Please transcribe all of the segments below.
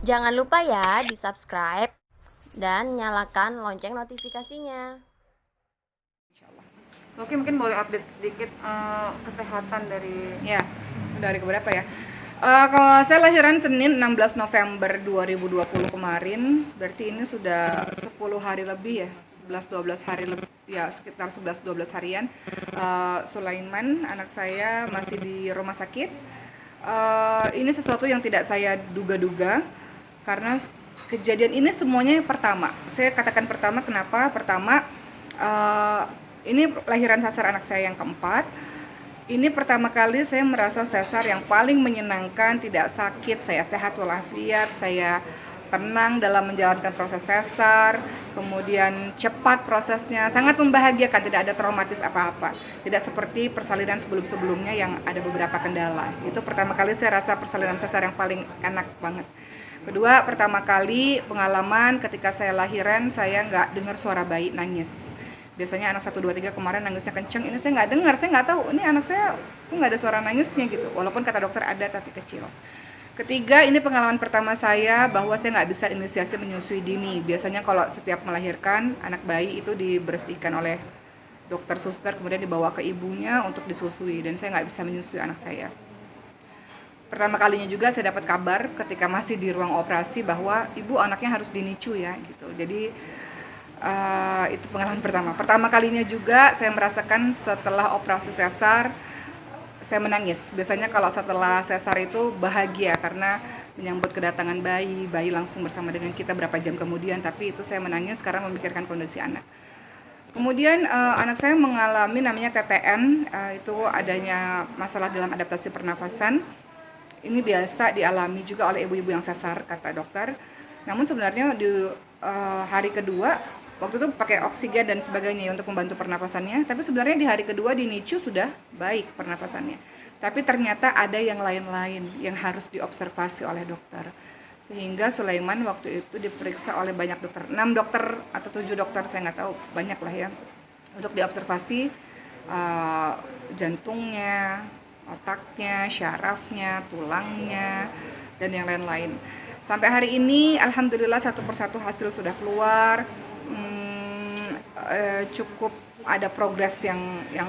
Jangan lupa ya di-subscribe dan nyalakan lonceng notifikasinya. Oke, mungkin boleh update sedikit kesehatan dari keberapa ya? Kalau saya lahiran Senin 16 November 2020 kemarin, berarti ini sudah 10 hari lebih ya, 11-12 hari lebih, ya sekitar 11-12 harian. Sulaiman, anak saya masih di rumah sakit. Ini sesuatu yang tidak saya duga-duga, karena kejadian ini semuanya pertama. Saya katakan pertama, kenapa? Pertama, eh, ini lahiran sesar anak saya yang keempat. Ini pertama kali saya merasa sesar yang paling menyenangkan, tidak sakit, saya sehat walafiat, saya tenang dalam menjalankan proses sesar, kemudian cepat prosesnya, sangat membahagiakan, tidak ada traumatis apa-apa. Tidak seperti persalinan sebelum-sebelumnya yang ada beberapa kendala. Itu pertama kali saya rasa persalinan sesar yang paling enak banget. Kedua, pertama kali pengalaman ketika saya lahiran, saya nggak dengar suara bayi nangis. Biasanya anak 1, 2, 3 kemarin nangisnya kenceng, ini saya nggak dengar, saya nggak tahu ini anak saya kok nggak ada suara nangisnya gitu, walaupun kata dokter ada tapi kecil. Ketiga, ini pengalaman pertama saya bahwa saya nggak bisa inisiasi menyusui dini. Biasanya kalau setiap melahirkan anak bayi itu dibersihkan oleh dokter suster, kemudian dibawa ke ibunya untuk disusui, dan saya nggak bisa menyusui anak saya. Pertama kalinya juga saya dapat kabar ketika masih di ruang operasi bahwa ibu anaknya harus dinicu ya gitu. Jadi itu pengalaman pertama. Pertama kalinya juga saya merasakan setelah operasi sesar saya menangis. Biasanya kalau setelah sesar itu bahagia karena menyambut kedatangan bayi, bayi langsung bersama dengan kita berapa jam kemudian. Tapi itu saya menangis karena memikirkan kondisi anak. Kemudian anak saya mengalami namanya TTN, itu adanya masalah dalam adaptasi pernafasan. Ini biasa dialami juga oleh ibu-ibu yang sesar kata dokter. Namun sebenarnya di hari kedua waktu itu pakai oksigen dan sebagainya untuk membantu pernafasannya, tapi sebenarnya di hari kedua di NICU sudah baik pernafasannya. Tapi ternyata ada yang lain-lain yang harus diobservasi oleh dokter. Sehingga Sulaiman waktu itu diperiksa oleh banyak dokter, 6 dokter atau 7 dokter, saya nggak tahu, banyak lah ya, untuk diobservasi jantungnya, otaknya, syarafnya, tulangnya, dan yang lain-lain. Sampai hari ini alhamdulillah satu persatu hasil sudah keluar. Cukup ada progres yang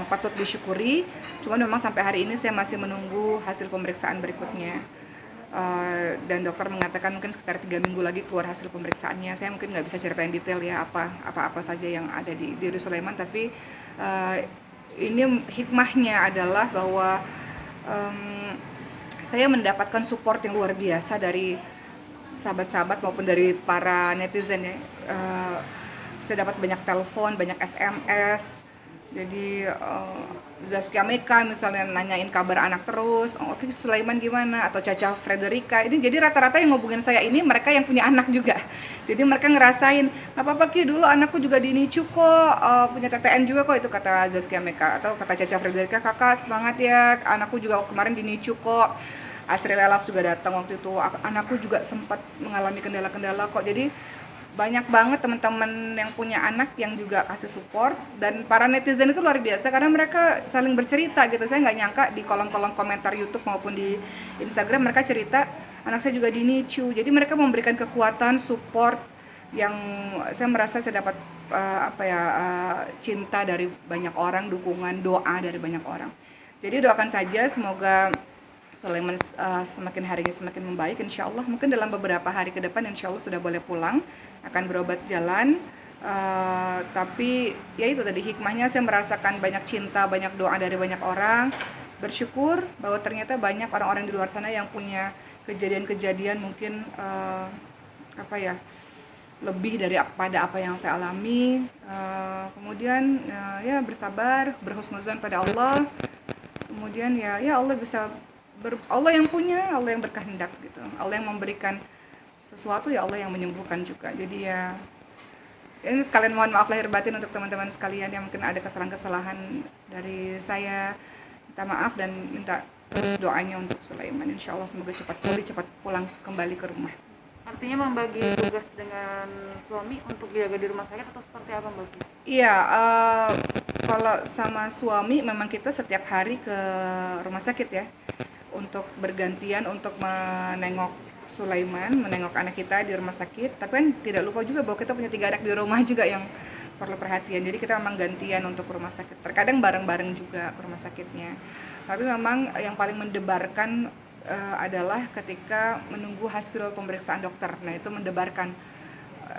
patut disyukuri. Cuman memang sampai hari ini saya masih menunggu hasil pemeriksaan berikutnya. Dan dokter mengatakan mungkin sekitar 3 minggu lagi keluar hasil pemeriksaannya. Saya mungkin nggak bisa ceritain detail ya apa saja yang ada di diri Sulaiman, tapi ini hikmahnya adalah bahwa saya mendapatkan support yang luar biasa dari sahabat-sahabat maupun dari para netizen ya. Saya dapat banyak telepon, banyak SMS. Jadi Zaskia Meka misalnya nanyain kabar anak terus, oke Sulaiman gimana, atau Caca Frederica. Ini jadi rata-rata yang ngubungin saya ini mereka yang punya anak juga. Jadi mereka ngerasain, nggak apa-apa Ki, dulu anakku juga di NICU kok, punya TTN juga kok, itu kata Zaskia Meka. Atau kata Caca Frederica, kakak semangat ya, anakku juga kemarin di NICU kok. Astri Lelas juga datang waktu itu, anakku juga sempat mengalami kendala-kendala kok. Jadi banyak banget teman-teman yang punya anak yang juga kasih support, dan para netizen itu luar biasa karena mereka saling bercerita gitu. Saya nggak nyangka di kolom-kolom komentar YouTube maupun di Instagram mereka cerita anak saya juga di NICU. Jadi mereka memberikan kekuatan, support yang saya merasa saya dapat cinta dari banyak orang, dukungan, doa dari banyak orang. Jadi doakan saja semoga Sulaiman semakin harinya semakin membaik, insya Allah. Mungkin dalam beberapa hari ke depan insya Allah sudah boleh pulang, akan berobat jalan. Tapi ya itu tadi hikmahnya, saya merasakan banyak cinta, banyak doa dari banyak orang. Bersyukur bahwa ternyata banyak orang-orang di luar sana yang punya kejadian-kejadian mungkin lebih daripada apa yang saya alami. Kemudian ya bersabar, berhusnuzan pada Allah. Kemudian ya Allah bisa Allah yang punya, Allah yang berkehendak gitu. Allah yang memberikan sesuatu, ya Allah yang menyembuhkan juga. Jadi ya ini sekalian mohon maaf lahir batin untuk teman-teman sekalian yang mungkin ada kesalahan-kesalahan dari saya. Minta maaf dan minta terus doanya untuk Sulaiman. Insya Allah semoga cepat pulih, cepat pulang kembali ke rumah. Artinya membagi tugas dengan suami untuk jaga di rumah sakit atau seperti apa Mbak? Iya, kalau sama suami memang kita setiap hari ke rumah sakit ya, untuk bergantian untuk menengok Sulaiman, menengok anak kita di rumah sakit. Tapi kan tidak lupa juga bahwa kita punya 3 anak di rumah juga yang perlu perhatian. Jadi kita memang gantian untuk ke rumah sakit. Terkadang bareng-bareng juga ke rumah sakitnya. Tapi memang yang paling mendebarkan adalah ketika menunggu hasil pemeriksaan dokter. Nah, itu mendebarkan.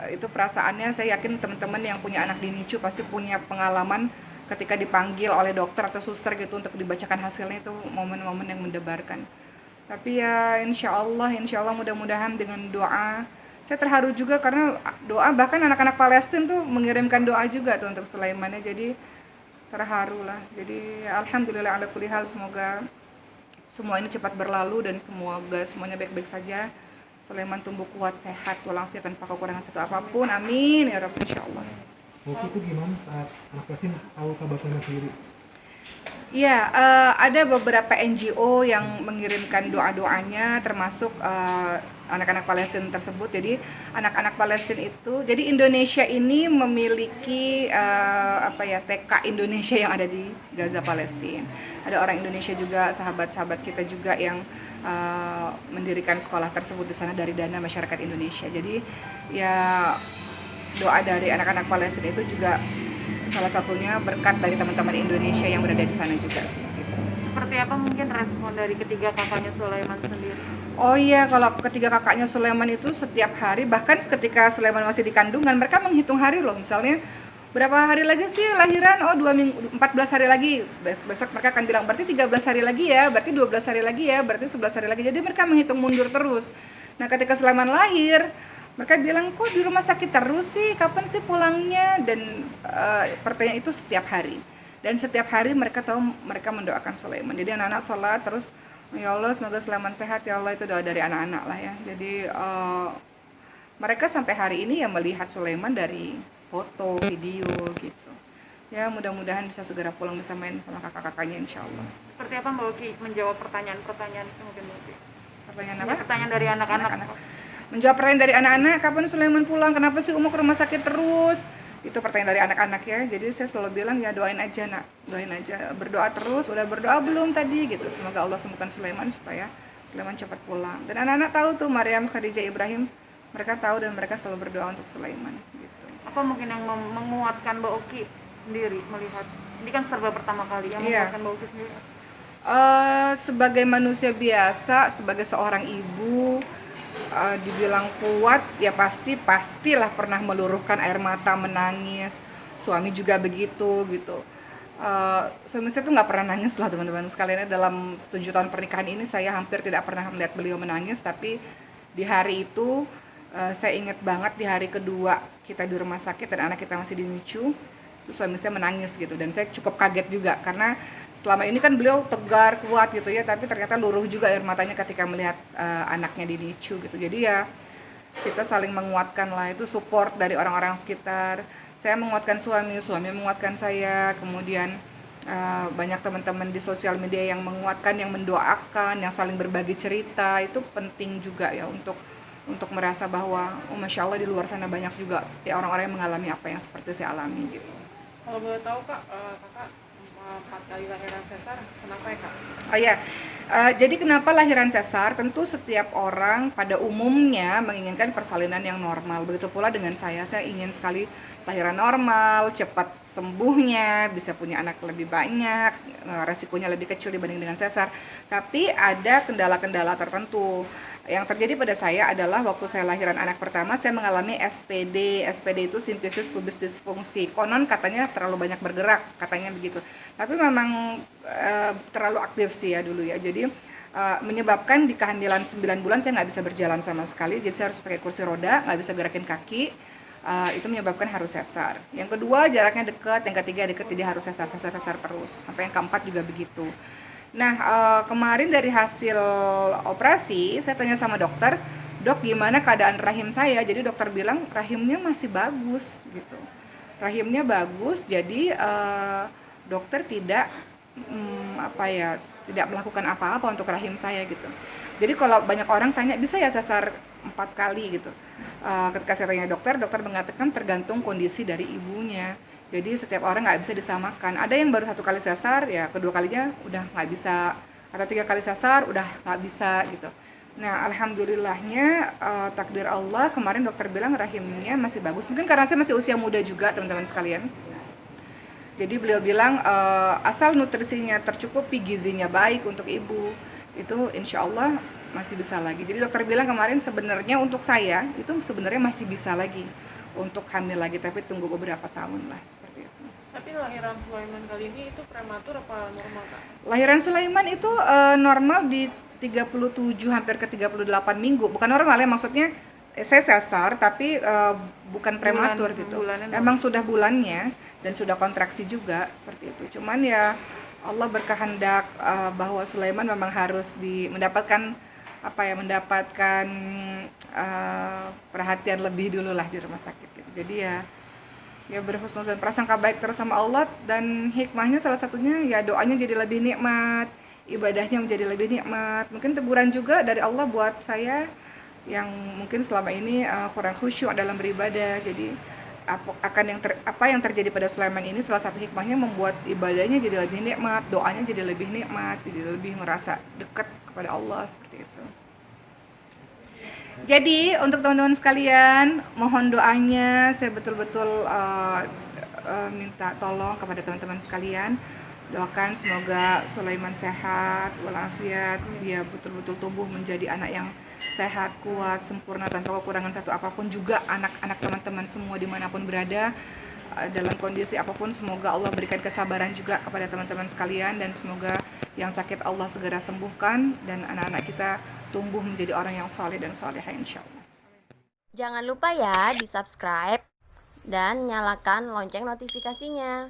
Itu perasaannya, saya yakin teman-teman yang punya anak di NICU pasti punya pengalaman ketika dipanggil oleh dokter atau suster gitu untuk dibacakan hasilnya. Itu momen-momen yang mendebarkan. Tapi ya insya Allah mudah-mudahan dengan doa. Saya terharu juga karena doa, bahkan anak-anak Palestina tuh mengirimkan doa juga tuh untuk Sulaimannya. Jadi terharu lah. Jadi alhamdulillah ala kulli hal, semoga semua ini cepat berlalu dan semoga semuanya baik-baik saja. Sulaiman tumbuh kuat, sehat, walafiat, tanpa kekurangan satu apapun. Amin ya Rabbi, insyaallah. Waktu itu gimana saat anak yatim tahu kabar Sulaiman sendiri? Iya, ada beberapa NGO yang mengirimkan doa-doanya, termasuk anak-anak Palestina tersebut. Jadi anak-anak Palestina itu, jadi Indonesia ini memiliki TK Indonesia yang ada di Gaza, Palestina. Ada orang Indonesia juga, sahabat-sahabat kita juga yang mendirikan sekolah tersebut di sana dari dana masyarakat Indonesia. Jadi ya doa dari anak-anak Palestina itu juga salah satunya berkat dari teman-teman Indonesia yang berada di sana juga sih. Gitu. Seperti apa mungkin respon dari ketiga kakaknya Sulaiman sendiri? Oh iya, kalau ketiga kakaknya Sulaiman itu setiap hari, bahkan ketika Sulaiman masih di kandungan, mereka menghitung hari loh. Misalnya berapa hari lagi sih lahiran? Oh 2 minggu, 14 hari lagi. Besok mereka akan bilang berarti 13 hari lagi ya, berarti 12 hari lagi ya, berarti 11 hari lagi. Jadi mereka menghitung mundur terus. Nah, ketika Sulaiman lahir, mereka bilang, kok di rumah sakit terus sih, kapan sih pulangnya? Dan pertanyaan itu setiap hari. Dan setiap hari mereka tahu mereka mendoakan Sulaiman. Jadi anak-anak sholat terus, ya Allah semoga Sulaiman sehat ya Allah, itu doa dari anak-anak lah ya. Jadi mereka sampai hari ini ya melihat Sulaiman dari foto, video gitu. Ya mudah-mudahan bisa segera pulang, bisa main sama kakak-kakaknya insya Allah. Seperti apa Mbak Oki menjawab pertanyaan-pertanyaan itu mungkin Mbak Oki? Pertanyaan apa? Ya, pertanyaan dari anak-anak. Menjawab pertanyaan dari anak-anak, kapan Sulaiman pulang? Kenapa sih Umu ke rumah sakit terus? Itu pertanyaan dari anak-anak ya. Jadi saya selalu bilang ya doain aja nak, doain aja, berdoa terus. Udah berdoa belum tadi gitu? Semoga Allah sembuhkan Sulaiman supaya Sulaiman cepat pulang. Dan anak-anak tahu tuh Maryam, Khadijah, Ibrahim, mereka tahu dan mereka selalu berdoa untuk Sulaiman. Gitu. Apa mungkin yang menguatkan Mbak Oki sendiri melihat ini kan serba pertama kali yang menguatkan Mbak Oki sendiri? Sebagai manusia biasa, sebagai seorang ibu, dibilang kuat ya pastilah pernah meluruhkan air mata, menangis. Suami juga begitu gitu. Suami saya tuh nggak pernah nangis lah teman-teman sekalian. Dalam 7 tahun pernikahan ini saya hampir tidak pernah melihat beliau menangis. Tapi di hari itu saya ingat banget, di hari kedua kita di rumah sakit dan anak kita masih di NICU, suami saya menangis gitu. Dan saya cukup kaget juga karena selama ini kan beliau tegar, kuat gitu ya, tapi ternyata luruh juga air matanya ketika melihat anaknya di NICU gitu. Jadi ya kita saling menguatkan lah, itu support dari orang-orang sekitar. Saya menguatkan suami menguatkan saya, kemudian banyak teman-teman di sosial media yang menguatkan, yang mendoakan, yang saling berbagi cerita. Itu penting juga ya untuk merasa bahwa Masya Allah di luar sana banyak juga ya orang-orang yang mengalami apa yang seperti saya alami gitu. Kalau boleh tahu Kak, Kakak 4 kali lahiran sesar, kenapa ya Kak? Oh ya, jadi kenapa lahiran sesar? Tentu setiap orang pada umumnya menginginkan persalinan yang normal. Begitu pula dengan saya ingin sekali lahiran normal, cepat sembuhnya, bisa punya anak lebih banyak, resikonya lebih kecil dibanding dengan sesar. Tapi ada kendala-kendala tertentu. Yang terjadi pada saya adalah waktu saya lahiran anak pertama, saya mengalami SPD. SPD itu simfisis pubis disfungsi. Konon katanya terlalu banyak bergerak, katanya begitu. Tapi memang terlalu aktif sih ya dulu ya. Jadi menyebabkan di kehamilan 9 bulan saya nggak bisa berjalan sama sekali. Jadi saya harus pakai kursi roda, nggak bisa gerakin kaki. Itu menyebabkan harus sesar. Yang kedua jaraknya dekat, yang ketiga dekat, jadi harus sesar terus. Sampai yang keempat juga begitu. Nah, kemarin dari hasil operasi, saya tanya sama dokter, dok gimana keadaan rahim saya? Jadi dokter bilang rahimnya masih bagus gitu. Rahimnya bagus, jadi dokter tidak tidak melakukan apa-apa untuk rahim saya gitu. Jadi kalau banyak orang tanya, bisa ya sesar 4 kali gitu. Ketika saya tanya dokter mengatakan tergantung kondisi dari ibunya. Jadi setiap orang nggak bisa disamakan. Ada yang baru 1 kali sesar, ya kedua kalinya udah nggak bisa, atau 3 kali sesar udah nggak bisa gitu. Nah, alhamdulillahnya takdir Allah kemarin dokter bilang rahimnya masih bagus. Mungkin karena saya masih usia muda juga teman-teman sekalian. Jadi beliau bilang asal nutrisinya tercukupi, gizinya baik untuk ibu, itu insya Allah masih bisa lagi. Jadi dokter bilang kemarin sebenarnya untuk saya itu sebenarnya masih bisa lagi untuk hamil lagi, tapi tunggu beberapa tahun lah seperti itu. Tapi lahiran Sulaiman kali ini itu prematur apa normal, Kak? Lahiran Sulaiman itu normal di 37 hampir ke 38 minggu. Bukan normal ya, maksudnya saya sesar tapi bukan prematur gitu. Emang sudah bulannya dan sudah kontraksi juga seperti itu. Cuman ya Allah berkehendak bahwa Sulaiman memang harus mendapatkan perhatian lebih dulu lah di rumah sakit gitu. Jadi ya berhusnuzon prasangka baik terus sama Allah, dan hikmahnya salah satunya ya doanya jadi lebih nikmat, ibadahnya menjadi lebih nikmat. Mungkin teguran juga dari Allah buat saya yang mungkin selama ini kurang khusyuk dalam beribadah. Jadi apa yang terjadi pada Sulaiman ini salah satu hikmahnya membuat ibadahnya jadi lebih nikmat, doanya jadi lebih nikmat, jadi lebih merasa dekat kepada Allah seperti itu. Jadi untuk teman-teman sekalian, mohon doanya, saya betul-betul minta tolong kepada teman-teman sekalian, doakan semoga Sulaiman sehat walafiat, dia betul-betul tumbuh menjadi anak yang sehat, kuat, sempurna, tanpa kekurangan satu apapun. Juga anak-anak teman-teman semua dimanapun berada, dalam kondisi apapun, semoga Allah berikan kesabaran juga kepada teman-teman sekalian, dan semoga yang sakit Allah segera sembuhkan, dan anak-anak kita tumbuh menjadi orang yang soleh dan solehah insya Allah. Jangan lupa ya di subscribe dan nyalakan lonceng notifikasinya.